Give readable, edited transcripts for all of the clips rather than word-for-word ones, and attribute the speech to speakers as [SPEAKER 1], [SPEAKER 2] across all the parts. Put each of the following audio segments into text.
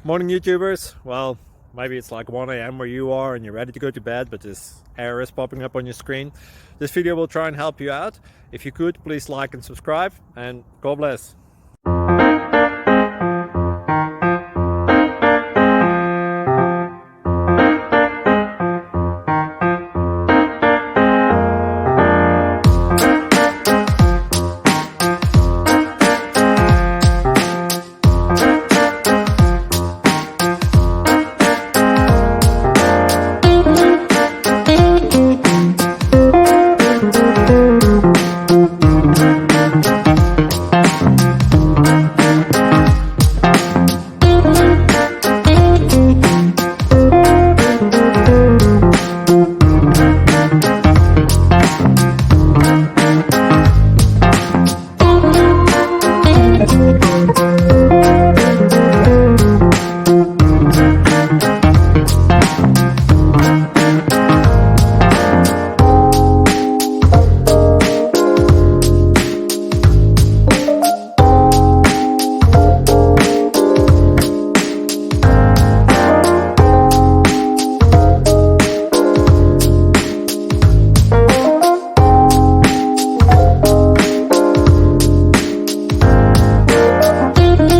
[SPEAKER 1] Morning YouTubers. Well, maybe it's like 1 a.m. where you are and you're ready to go to bed, but this error is popping up on your screen. This video will try and help you out. If you could, please like and subscribe, and God bless.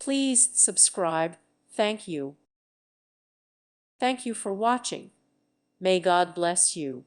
[SPEAKER 2] Please subscribe. Thank you. Thank you for watching. May God bless you.